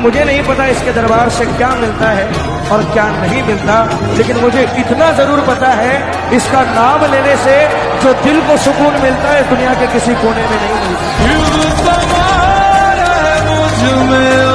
मुझे नहीं पता इसके दरबार से क्या मिलता है और क्या नहीं मिलता, लेकिन मुझे इतना जरूर पता है, इसका नाम लेने से जो दिल को सुकून मिलता है दुनिया के किसी कोने में नहीं मिलता। मुझ में